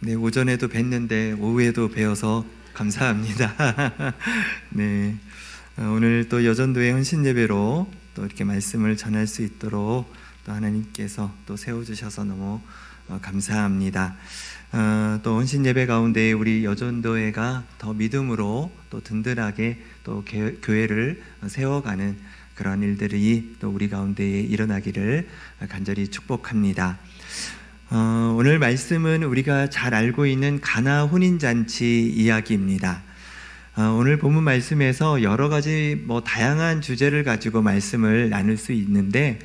네, 오전에도 뵀는데 오후에도 뵈어서 감사합니다. 네, 오늘 또 여전도의 헌신 예배로 또 이렇게 말씀을 전할 수 있도록 또 하나님께서 또 세워주셔서 너무 감사합니다. 또 헌신 예배 가운데 우리 여전도회가 더 믿음으로 또 든든하게 또 교회를 세워가는 그런 일들이 또 우리 가운데에 일어나기를 간절히 축복합니다. 오늘 말씀은 우리가 잘 알고 있는 가나 혼인잔치 이야기입니다. 오늘 본문 말씀에서 여러 가지 다양한 주제를 가지고 말씀을 나눌 수 있는데,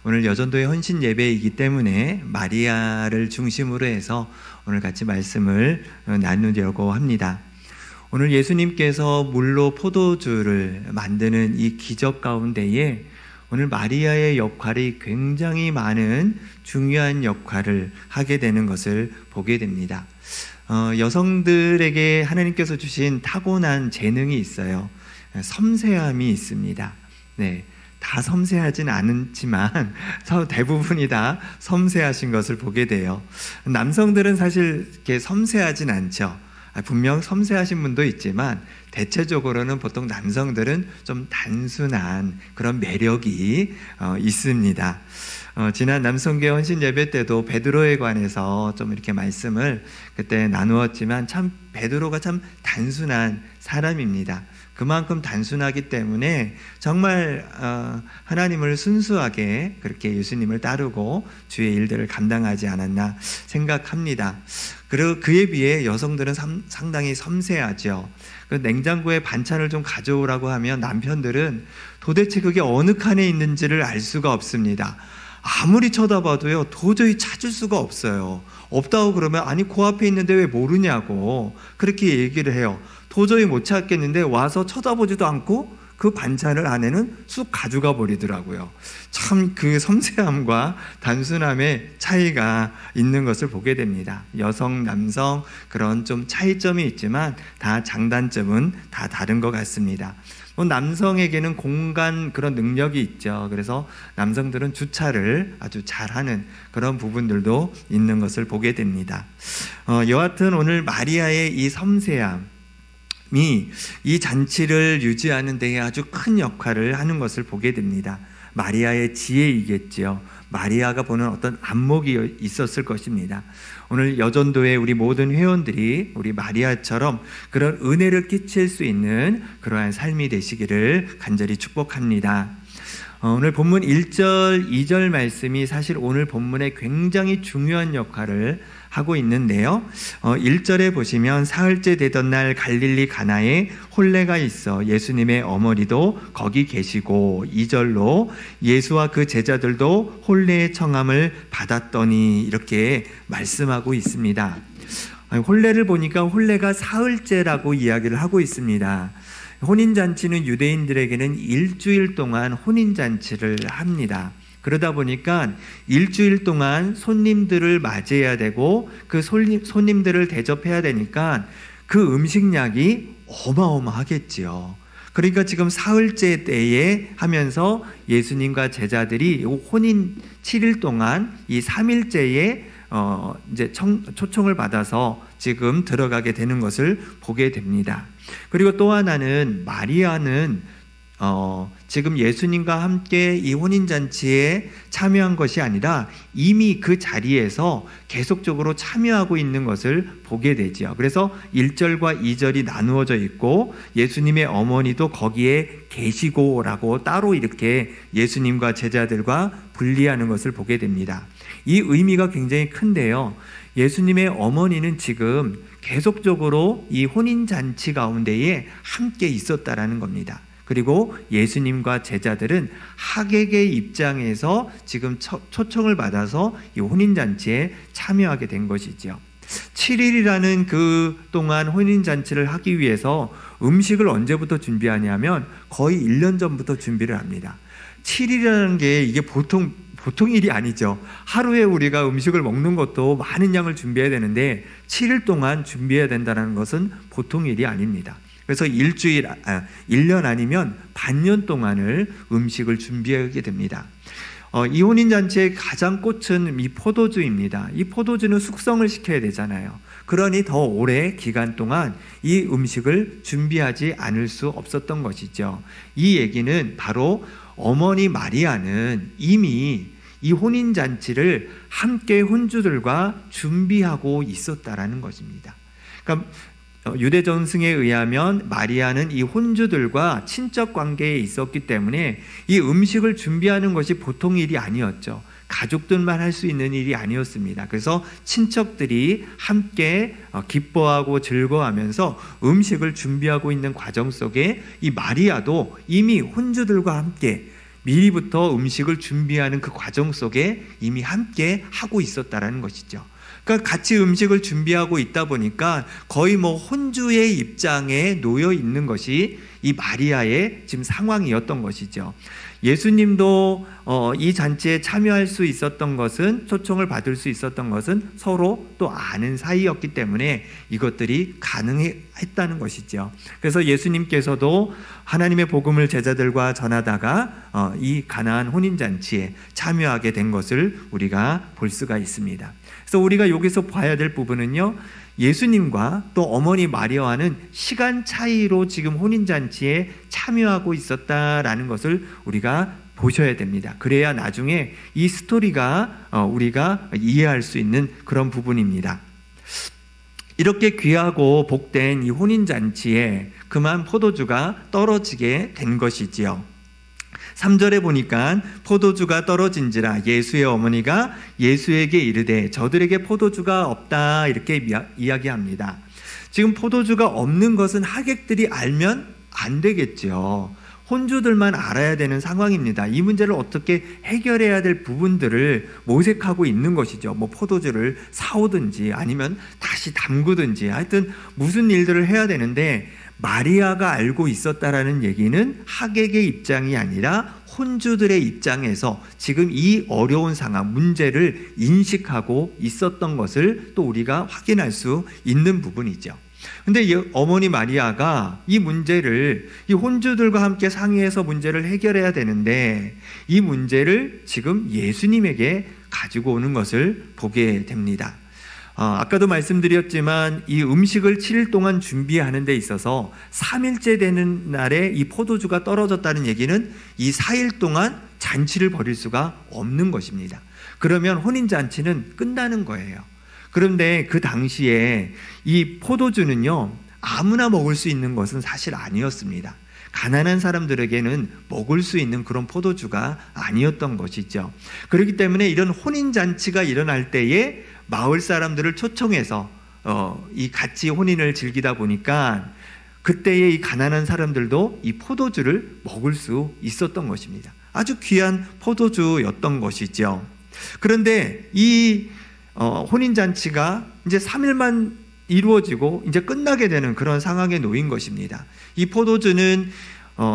오늘 여전도의 헌신 예배이기 때문에 마리아를 중심으로 해서 오늘 같이 말씀을 나누려고 합니다. 오늘 예수님께서 물로 포도주를 만드는 이 기적 가운데에 오늘 마리아의 역할이 굉장히 많은 중요한 역할을 하게 되는 것을 보게 됩니다. 여성들에게 하나님께서 주신 타고난 재능이 있어요. 섬세함이 있습니다. 네, 다 섬세하진 않지만 대부분이 다 섬세하신 것을 보게 돼요. 남성들은 사실 이렇게 섬세하진 않죠. 분명 섬세하신 분도 있지만 대체적으로는 보통 남성들은 좀 단순한 그런 매력이 있습니다. 지난 남성교회 헌신 예배 때도 베드로에 관해서 좀 이렇게 말씀을 그때 나누었지만 참 베드로가 참 단순한 사람입니다. 그만큼 단순하기 때문에 정말 하나님을 순수하게 그렇게 예수님을 따르고 주의 일들을 감당하지 않았나 생각합니다. 그리고 그에 비해 여성들은 상당히 섬세하죠. 냉장고에 반찬을 좀 가져오라고 하면 남편들은 도대체 그게 어느 칸에 있는지를 알 수가 없습니다. 아무리 쳐다봐도요, 도저히 찾을 수가 없어요. 없다고 그러면 아니 그 앞에 있는데 왜 모르냐고 그렇게 얘기를 해요. 도저히 못 찾겠는데 와서 쳐다보지도 않고 그 반찬을 안에는 쑥 가져가 버리더라고요. 참 그 섬세함과 단순함의 차이가 있는 것을 보게 됩니다. 여성, 남성 그런 좀 차이점이 있지만 다 장단점은 다 다른 것 같습니다. 남성에게는 공간 그런 능력이 있죠. 그래서 남성들은 주차를 아주 잘하는 그런 부분들도 있는 것을 보게 됩니다. 여하튼 오늘 마리아의 이 섬세함 이 잔치를 유지하는 데에 아주 큰 역할을 하는 것을 보게 됩니다. 마리아의 지혜이겠지요. 마리아가 보는 어떤 안목이 있었을 것입니다. 오늘 여전도의 우리 모든 회원들이 우리 마리아처럼 그런 은혜를 끼칠 수 있는 그러한 삶이 되시기를 간절히 축복합니다. 오늘 본문 1절, 2절 말씀이 사실 오늘 본문에 굉장히 중요한 역할을 하고 있는데요. 1절에 보시면 사흘째 되던 날 갈릴리 가나에 혼례가 있어 예수님의 어머니도 거기 계시고, 2절로 예수와 그 제자들도 혼례의 청함을 받았더니 이렇게 말씀하고 있습니다. 혼례를 보니까 혼례가 사흘째라고 이야기를 하고 있습니다. 혼인잔치는 유대인들에게는 일주일 동안 혼인잔치를 합니다. 그러다 보니까 일주일 동안 손님들을 맞이해야 되고 그 손님들을 대접해야 되니까 그 음식량이 어마어마하겠지요. 그러니까 지금 사흘째 때에 하면서 예수님과 제자들이 혼인 7일 동안 이 3일째에 이제 초청을 받아서 지금 들어가게 되는 것을 보게 됩니다. 그리고 또 하나는 마리아는 지금 예수님과 함께 이 혼인잔치에 참여한 것이 아니라 이미 그 자리에서 계속적으로 참여하고 있는 것을 보게 되지요. 그래서 1절과 2절이 나누어져 있고 예수님의 어머니도 거기에 계시고 라고 따로 이렇게 예수님과 제자들과 분리하는 것을 보게 됩니다. 이 의미가 굉장히 큰데요. 예수님의 어머니는 지금 계속적으로 이 혼인잔치 가운데에 함께 있었다라는 겁니다. 그리고 예수님과 제자들은 하객의 입장에서 지금 초청을 받아서 이 혼인잔치에 참여하게 된 것이죠. 7일이라는 그 동안 혼인잔치를 하기 위해서 음식을 언제부터 준비하냐면 거의 1년 전부터 준비를 합니다. 7일이라는 게 이게 보통 일이 아니죠. 하루에 우리가 음식을 먹는 것도 많은 양을 준비해야 되는데 7일 동안 준비해야 된다는 것은 보통 일이 아닙니다. 그래서 1년 아니면 반년 동안을 음식을 준비하게 됩니다. 이 혼인잔치의 가장 꽃은 이 포도주입니다. 이 포도주는 숙성을 시켜야 되잖아요. 그러니 더 오래 기간 동안 이 음식을 준비하지 않을 수 없었던 것이죠. 이 얘기는 바로 어머니 마리아는 이미 이 혼인잔치를 함께 혼주들과 준비하고 있었다라는 것입니다. 그러니까 유대 전승에 의하면 마리아는 이 혼주들과 친척 관계에 있었기 때문에 이 음식을 준비하는 것이 보통 일이 아니었죠. 가족들만 할 수 있는 일이 아니었습니다. 그래서 친척들이 함께 기뻐하고 즐거워하면서 음식을 준비하고 있는 과정 속에 이 마리아도 이미 혼주들과 함께 미리부터 음식을 준비하는 그 과정 속에 이미 함께 하고 있었다라는 것이죠. 그러니까 같이 음식을 준비하고 있다 보니까 거의 혼주의 입장에 놓여 있는 것이 이 마리아의 지금 상황이었던 것이죠. 예수님도 이 잔치에 참여할 수 있었던 것은, 초청을 받을 수 있었던 것은 서로 또 아는 사이였기 때문에 이것들이 가능했다는 것이죠. 그래서 예수님께서도 하나님의 복음을 제자들과 전하다가 이 가나안 혼인잔치에 참여하게 된 것을 우리가 볼 수가 있습니다. 그래서 우리가 여기서 봐야 될 부분은요, 예수님과 또 어머니 마리아와는 시간 차이로 지금 혼인잔치에 참여하고 있었다라는 것을 우리가 보셔야 됩니다. 그래야 나중에 이 스토리가 우리가 이해할 수 있는 그런 부분입니다. 이렇게 귀하고 복된 이 혼인잔치에 그만 포도주가 떨어지게 된 것이지요. 3절에 보니까 포도주가 떨어진지라 예수의 어머니가 예수에게 이르되 저들에게 포도주가 없다, 이렇게 이야기합니다. 지금 포도주가 없는 것은 하객들이 알면 안 되겠죠. 혼주들만 알아야 되는 상황입니다. 이 문제를 어떻게 해결해야 될 부분들을 모색하고 있는 것이죠. 포도주를 사오든지 아니면 다시 담그든지 하여튼 무슨 일들을 해야 되는데, 마리아가 알고 있었다라는 얘기는 하객의 입장이 아니라 혼주들의 입장에서 지금 이 어려운 상황, 문제를 인식하고 있었던 것을 또 우리가 확인할 수 있는 부분이죠. 근데 어머니 마리아가 이 문제를 이 혼주들과 함께 상의해서 문제를 해결해야 되는데 이 문제를 지금 예수님에게 가지고 오는 것을 보게 됩니다. 아까도 말씀드렸지만 이 음식을 7일 동안 준비하는 데 있어서 3일째 되는 날에 이 포도주가 떨어졌다는 얘기는 이 4일 동안 잔치를 벌일 수가 없는 것입니다. 그러면 혼인잔치는 끝나는 거예요. 그런데 그 당시에 이 포도주는요, 아무나 먹을 수 있는 것은 사실 아니었습니다. 가난한 사람들에게는 먹을 수 있는 그런 포도주가 아니었던 것이죠. 그렇기 때문에 이런 혼인잔치가 일어날 때에 마을 사람들을 초청해서 이 같이 혼인을 즐기다 보니까 그때의 이 가난한 사람들도 이 포도주를 먹을 수 있었던 것입니다. 아주 귀한 포도주였던 것이죠. 그런데 이 혼인잔치가 이제 3일만 이루어지고 이제 끝나게 되는 그런 상황에 놓인 것입니다. 이 포도주는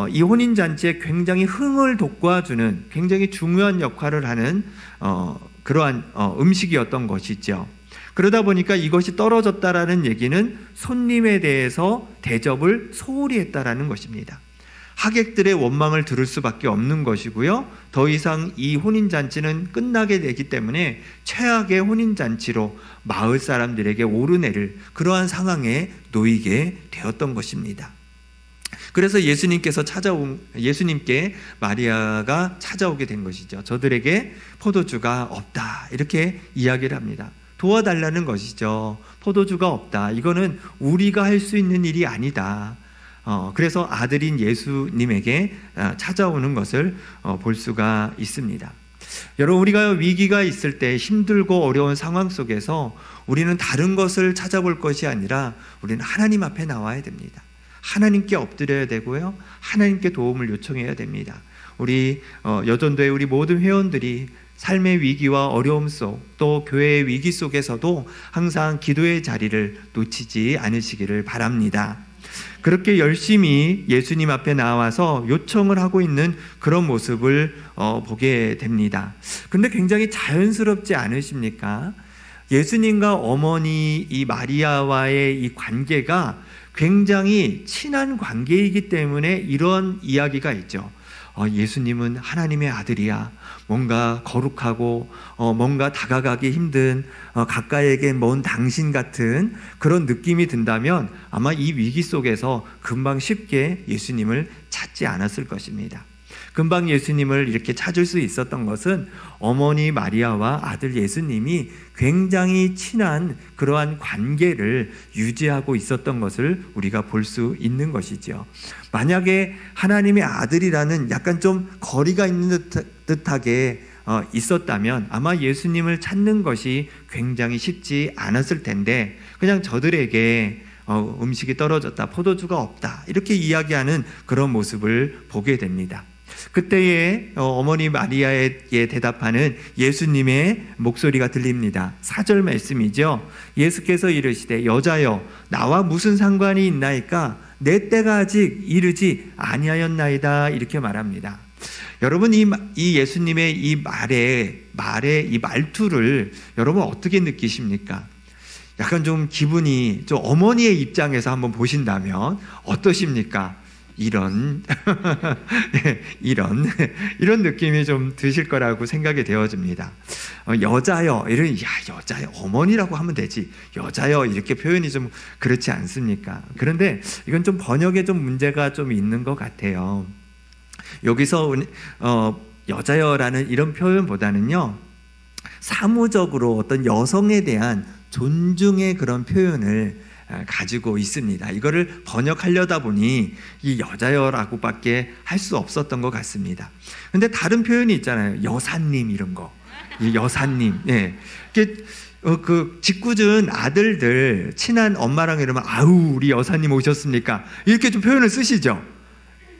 이 혼인잔치에 굉장히 흥을 돋궈주는 굉장히 중요한 역할을 하는 그러한 음식이었던 것이죠. 그러다 보니까 이것이 떨어졌다라는 얘기는 손님에 대해서 대접을 소홀히 했다라는 것입니다. 하객들의 원망을 들을 수밖에 없는 것이고요. 더 이상 이 혼인잔치는 끝나게 되기 때문에 최악의 혼인잔치로 마을 사람들에게 오르내릴 그러한 상황에 놓이게 되었던 것입니다. 그래서 예수님께 마리아가 찾아오게 된 것이죠. 저들에게 포도주가 없다, 이렇게 이야기를 합니다. 도와달라는 것이죠. 포도주가 없다, 이거는 우리가 할 수 있는 일이 아니다. 그래서 아들인 예수님에게 찾아오는 것을 볼 수가 있습니다. 여러분, 우리가 위기가 있을 때 힘들고 어려운 상황 속에서 우리는 다른 것을 찾아볼 것이 아니라 우리는 하나님 앞에 나와야 됩니다. 하나님께 엎드려야 되고요, 하나님께 도움을 요청해야 됩니다. 우리 여전도의 우리 모든 회원들이 삶의 위기와 어려움 속, 또 교회의 위기 속에서도 항상 기도의 자리를 놓치지 않으시기를 바랍니다. 그렇게 열심히 예수님 앞에 나와서 요청을 하고 있는 그런 모습을 보게 됩니다. 그런데 굉장히 자연스럽지 않으십니까? 예수님과 어머니 이 마리아와의 이 관계가 굉장히 친한 관계이기 때문에 이런 이야기가 있죠. 예수님은 하나님의 아들이야. 뭔가 거룩하고 뭔가 다가가기 힘든 가까이에게 먼 당신 같은 그런 느낌이 든다면 아마 이 위기 속에서 금방 쉽게 예수님을 찾지 않았을 것입니다. 금방 예수님을 이렇게 찾을 수 있었던 것은 어머니 마리아와 아들 예수님이 굉장히 친한 그러한 관계를 유지하고 있었던 것을 우리가 볼 수 있는 것이죠. 만약에 하나님의 아들이라는 약간 좀 거리가 있는 듯하게 있었다면 아마 예수님을 찾는 것이 굉장히 쉽지 않았을 텐데 그냥 저들에게 음식이 떨어졌다, 포도주가 없다 이렇게 이야기하는 그런 모습을 보게 됩니다. 그때에 어머니 마리아에게 대답하는 예수님의 목소리가 들립니다. 4절 말씀이죠. 예수께서 이르시되 여자여 나와 무슨 상관이 있나이까 내 때가 아직 이르지 아니하였나이다 이렇게 말합니다. 여러분 이 예수님의 이 말의 이 말투를 여러분 어떻게 느끼십니까? 약간 좀 기분이 좀 어머니의 입장에서 한번 보신다면 어떠십니까? 이런 느낌이 좀 드실 거라고 생각이 되어집니다. 여자여 여자여 어머니라고 하면 되지 여자여 이렇게 표현이 좀 그렇지 않습니까? 그런데 이건 좀 번역에 좀 문제가 좀 있는 것 같아요. 여기서 여자여라는 이런 표현보다는요 사무적으로 어떤 여성에 대한 존중의 그런 표현을 가지고 있습니다. 이거를 번역하려다 보니 이 여자여라고밖에 할 수 없었던 것 같습니다. 근데 다른 표현이 있잖아요. 여사님 이런 거. 이 여사님. 예. 그 짓궂은 아들들 친한 엄마랑 이러면 아우 우리 여사님 오셨습니까? 이렇게 좀 표현을 쓰시죠.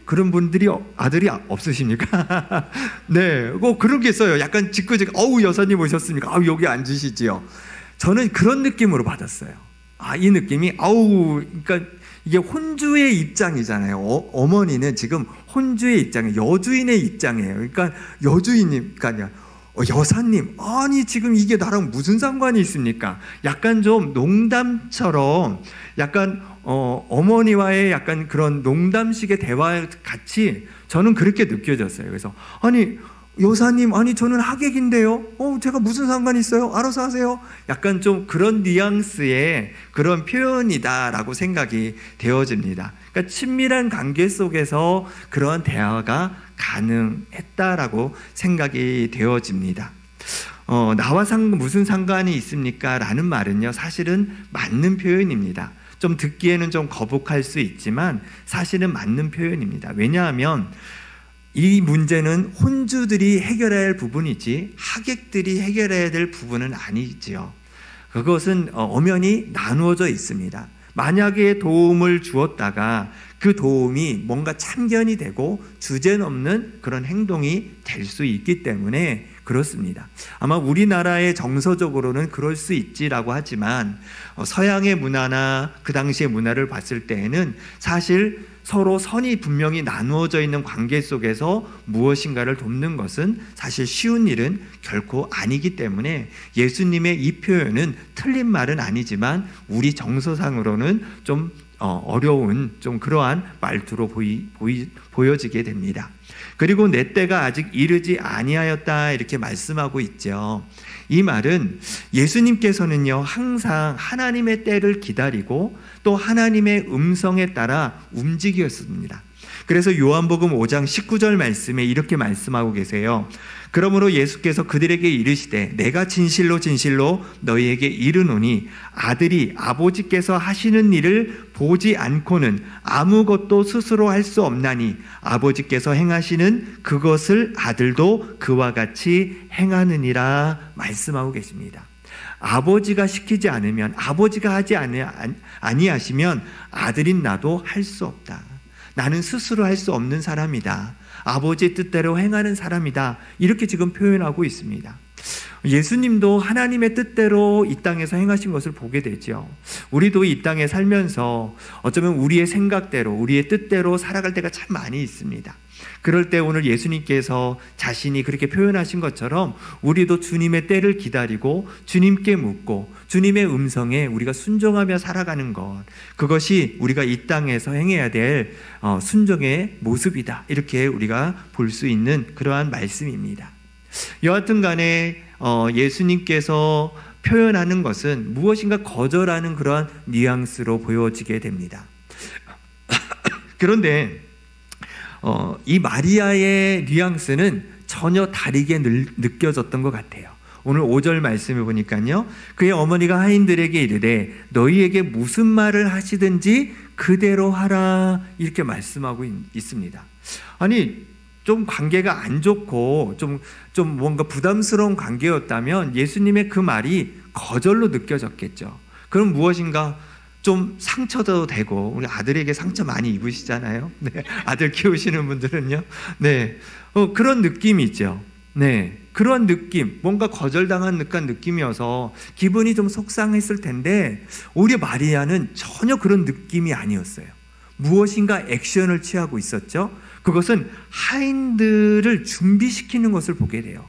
그런 분들이 아들이 없으십니까? 네, 뭐 그런 게 있어요. 약간 짓궂게 어우 여사님 오셨습니까? 아우 여기 앉으시지요. 저는 그런 느낌으로 받았어요. 이 느낌이 그러니까 이게 혼주의 입장이잖아요. 어머니는 지금 혼주의 입장이에요. 여주인의 입장이에요. 그러니까 여주인이니까 여사님 아니 지금 이게 나랑 무슨 상관이 있습니까? 약간 좀 농담처럼 약간 어머니와의 약간 그런 농담식의 대화 같이 저는 그렇게 느껴졌어요. 그래서 아니 여사님 아니 저는 하객인데요. 제가 무슨 상관이 있어요? 알아서 하세요. 약간 좀 그런 뉘앙스의 그런 표현이다라고 생각이 되어집니다. 그러니까 친밀한 관계 속에서 그런 대화가 가능했다라고 생각이 되어집니다. 나와 무슨 상관이 있습니까? 라는 말은요 사실은 맞는 표현입니다. 좀 듣기에는 좀 거북할 수 있지만 사실은 맞는 표현입니다. 왜냐하면 이 문제는 혼주들이 해결해야 할 부분이지 하객들이 해결해야 될 부분은 아니지요. 그것은 엄연히 나누어져 있습니다. 만약에 도움을 주었다가 그 도움이 뭔가 참견이 되고 주제넘는 그런 행동이 될 수 있기 때문에 그렇습니다. 아마 우리나라의 정서적으로는 그럴 수 있지라고 하지만 서양의 문화나 그 당시의 문화를 봤을 때에는 사실 서로 선이 분명히 나누어져 있는 관계 속에서 무엇인가를 돕는 것은 사실 쉬운 일은 결코 아니기 때문에 예수님의 이 표현은 틀린 말은 아니지만 우리 정서상으로는 좀 어려운 좀 그러한 말투로 보여지게 됩니다. 그리고 내 때가 아직 이르지 아니하였다 이렇게 말씀하고 있죠. 이 말은 예수님께서는요 항상 하나님의 때를 기다리고 또 하나님의 음성에 따라 움직였습니다. 그래서 요한복음 5장 19절 말씀에 이렇게 말씀하고 계세요. 그러므로 예수께서 그들에게 이르시되 내가 진실로 진실로 너희에게 이르노니 아들이 아버지께서 하시는 일을 보지 않고는 아무것도 스스로 할 수 없나니 아버지께서 행하시는 그것을 아들도 그와 같이 행하느니라 말씀하고 계십니다. 아버지가 시키지 않으면 아버지가 하지 아니하시면 아들인 나도 할 수 없다. 나는 스스로 할 수 없는 사람이다. 아버지의 뜻대로 행하는 사람이다. 이렇게 지금 표현하고 있습니다. 예수님도 하나님의 뜻대로 이 땅에서 행하신 것을 보게 되죠. 우리도 이 땅에 살면서 어쩌면 우리의 생각대로 우리의 뜻대로 살아갈 때가 참 많이 있습니다. 그럴 때 오늘 예수님께서 자신이 그렇게 표현하신 것처럼 우리도 주님의 때를 기다리고 주님께 묻고 주님의 음성에 우리가 순종하며 살아가는 것, 그것이 우리가 이 땅에서 행해야 될 순종의 모습이다, 이렇게 우리가 볼 수 있는 그러한 말씀입니다. 여하튼 간에 예수님께서 표현하는 것은 무엇인가 거절하는 그러한 뉘앙스로 보여지게 됩니다. 그런데 이 마리아의 뉘앙스는 전혀 다르게 느껴졌던 것 같아요. 오늘 5절 말씀을 보니까요, 그의 어머니가 하인들에게 이르되 너희에게 무슨 말을 하시든지 그대로 하라, 이렇게 말씀하고 있습니다. 아니, 좀 관계가 안 좋고 좀 뭔가 부담스러운 관계였다면 예수님의 그 말이 거절로 느껴졌겠죠. 그럼 무엇인가 좀 상처도 되고, 우리 아들에게 상처 많이 입으시잖아요. 네, 아들 키우시는 분들은요. 네, 그런 느낌이 있죠. 네, 그런 느낌, 뭔가 거절당한 듯한 느낌이어서 기분이 좀 속상했을 텐데, 오히려 마리아는 전혀 그런 느낌이 아니었어요. 무엇인가 액션을 취하고 있었죠. 그것은 하인들을 준비시키는 것을 보게 돼요.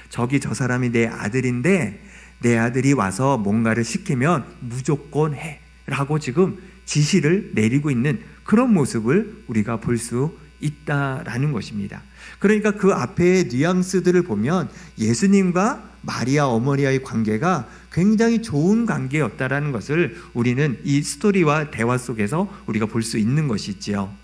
저기 저 사람이 내 아들인데 내 아들이 와서 뭔가를 시키면 무조건 해 라고 지금 지시를 내리고 있는 그런 모습을 우리가 볼 수 있다라는 것입니다. 그러니까 그 앞에 뉘앙스들을 보면 예수님과 마리아 어머니와의 관계가 굉장히 좋은 관계였다라는 것을 우리는 이 스토리와 대화 속에서 우리가 볼 수 있는 것이지요.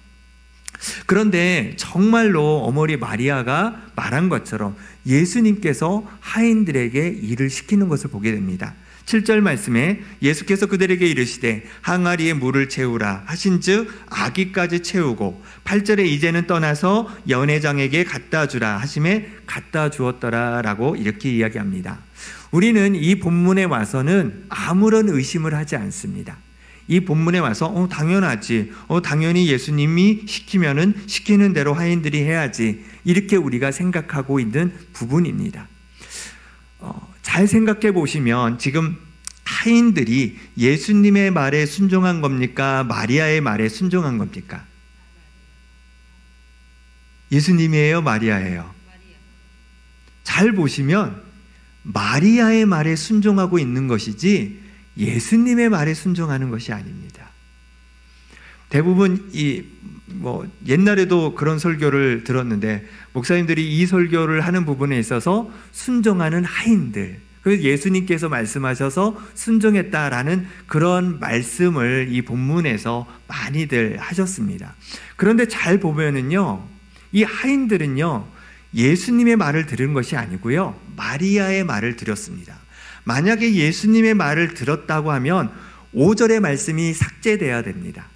그런데 정말로 어머니 마리아가 말한 것처럼 예수님께서 하인들에게 일을 시키는 것을 보게 됩니다. 7절 말씀에 예수께서 그들에게 이르시되 항아리에 물을 채우라 하신즉 아기까지 채우고, 8절에 이제는 떠나서 연회장에게 갖다 주라 하심에 갖다 주었더라 라고 이렇게 이야기합니다. 우리는 이 본문에 와서는 아무런 의심을 하지 않습니다. 이 본문에 와서 당연하지, 당연히 예수님이 시키면은 시키는 대로 하인들이 해야지, 이렇게 우리가 생각하고 있는 부분입니다. 잘 생각해 보시면 지금 하인들이 예수님의 말에 순종한 겁니까? 마리아의 말에 순종한 겁니까? 예수님이에요? 마리아예요? 잘 보시면 마리아의 말에 순종하고 있는 것이지 예수님의 말에 순종하는 것이 아닙니다. 대부분 옛날에도 그런 설교를 들었는데, 목사님들이 이 설교를 하는 부분에 있어서 순종하는 하인들, 그래서 예수님께서 말씀하셔서 순종했다라는 그런 말씀을 이 본문에서 많이들 하셨습니다. 그런데 잘 보면은요, 이 하인들은요, 예수님의 말을 들은 것이 아니고요, 마리아의 말을 들었습니다. 만약에 예수님의 말을 들었다고 하면 5절의 말씀이 삭제돼야 됩니다.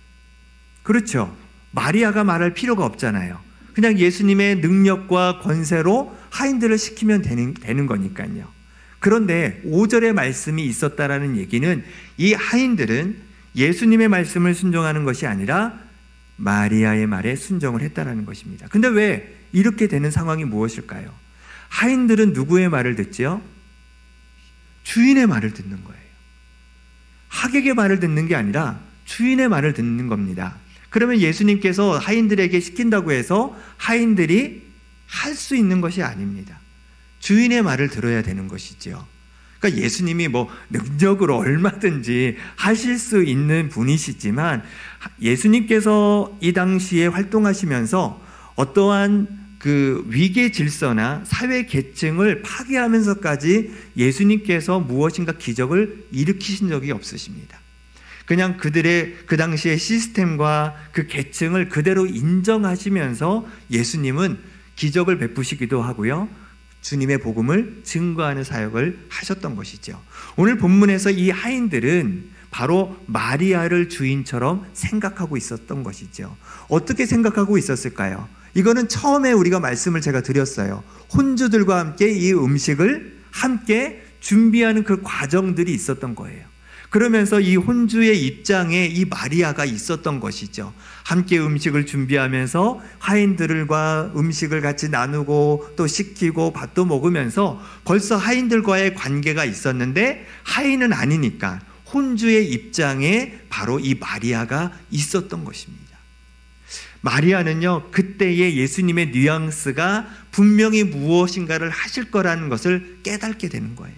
그렇죠? 마리아가 말할 필요가 없잖아요. 그냥 예수님의 능력과 권세로 하인들을 시키면 되는 거니까요. 그런데 5절의 말씀이 있었다라는 얘기는 이 하인들은 예수님의 말씀을 순종하는 것이 아니라 마리아의 말에 순종을 했다라는 것입니다. 근데 왜 이렇게 되는 상황이 무엇일까요? 하인들은 누구의 말을 듣지요? 주인의 말을 듣는 거예요. 하객의 말을 듣는 게 아니라 주인의 말을 듣는 겁니다. 그러면 예수님께서 하인들에게 시킨다고 해서 하인들이 할 수 있는 것이 아닙니다. 주인의 말을 들어야 되는 것이죠. 그러니까 예수님이 능력으로 얼마든지 하실 수 있는 분이시지만, 예수님께서 이 당시에 활동하시면서 어떠한 그 위계 질서나 사회 계층을 파괴하면서까지 예수님께서 무엇인가 기적을 일으키신 적이 없으십니다. 그냥 그들의 그 당시의 시스템과 그 계층을 그대로 인정하시면서 예수님은 기적을 베푸시기도 하고요, 주님의 복음을 증거하는 사역을 하셨던 것이죠. 오늘 본문에서 이 하인들은 바로 마리아를 주인처럼 생각하고 있었던 것이죠. 어떻게 생각하고 있었을까요? 이거는 처음에 우리가 말씀을 제가 드렸어요. 혼주들과 함께 이 음식을 함께 준비하는 그 과정들이 있었던 거예요. 그러면서 이 혼주의 입장에 이 마리아가 있었던 것이죠. 함께 음식을 준비하면서 하인들과 음식을 같이 나누고 또 시키고 밥도 먹으면서 벌써 하인들과의 관계가 있었는데, 하인은 아니니까 혼주의 입장에 바로 이 마리아가 있었던 것입니다. 마리아는요, 그때의 예수님의 뉘앙스가 분명히 무엇인가를 하실 거라는 것을 깨닫게 되는 거예요.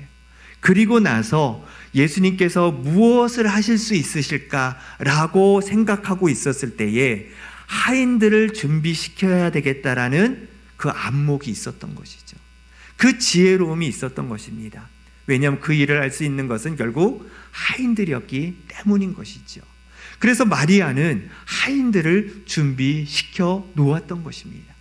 그리고 나서 예수님께서 무엇을 하실 수 있으실까라고 생각하고 있었을 때에 하인들을 준비시켜야 되겠다라는 그 안목이 있었던 것이죠. 그 지혜로움이 있었던 것입니다. 왜냐하면 그 일을 할 수 있는 것은 결국 하인들이었기 때문인 것이죠. 그래서 마리아는 하인들을 준비시켜 놓았던 것입니다.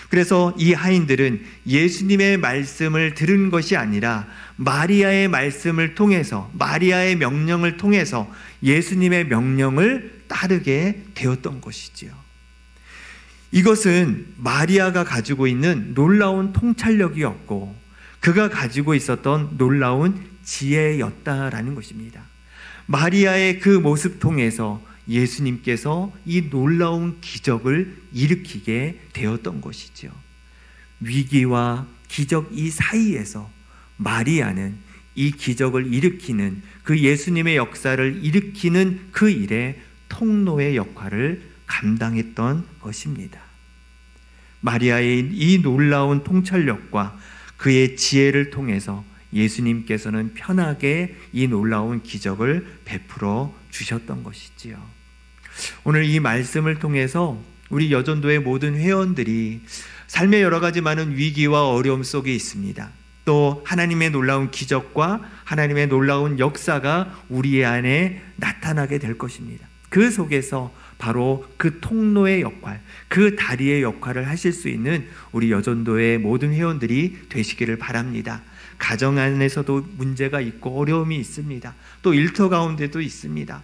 그래서 이 하인들은 예수님의 말씀을 들은 것이 아니라 마리아의 말씀을 통해서, 마리아의 명령을 통해서 예수님의 명령을 따르게 되었던 것이지요. 이것은 마리아가 가지고 있는 놀라운 통찰력이었고 그가 가지고 있었던 놀라운 지혜였다라는 것입니다. 마리아의 그 모습 통해서 예수님께서 이 놀라운 기적을 일으키게 되었던 것이죠. 위기와 기적 이 사이에서 마리아는 이 기적을 일으키는, 그 예수님의 역사를 일으키는 그 일에 통로의 역할을 감당했던 것입니다. 마리아의 이 놀라운 통찰력과 그의 지혜를 통해서 예수님께서는 편하게 이 놀라운 기적을 베풀어 주셨던 것이지요. 오늘 이 말씀을 통해서 우리 여전도의 모든 회원들이 삶의 여러 가지 많은 위기와 어려움 속에 있습니다. 또 하나님의 놀라운 기적과 하나님의 놀라운 역사가 우리 안에 나타나게 될 것입니다. 그 속에서 바로 그 통로의 역할, 그 다리의 역할을 하실 수 있는 우리 여전도의 모든 회원들이 되시기를 바랍니다. 가정 안에서도 문제가 있고 어려움이 있습니다. 또 일터 가운데도 있습니다.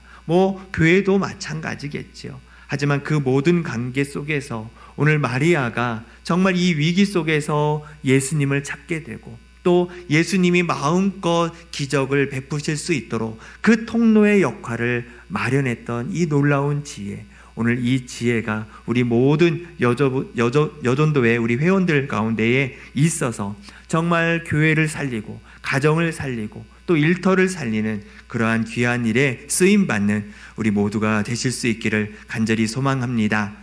교회도 마찬가지겠죠. 하지만 그 모든 관계 속에서 오늘 마리아가 정말 이 위기 속에서 예수님을 찾게 되고 또 예수님이 마음껏 기적을 베푸실 수 있도록 그 통로의 역할을 마련했던 이 놀라운 지혜, 오늘 이 지혜가 우리 모든 여전도회 우리 회원들 가운데에 있어서 정말 교회를 살리고 가정을 살리고 또 일터를 살리는 그러한 귀한 일에 쓰임받는 우리 모두가 되실 수 있기를 간절히 소망합니다.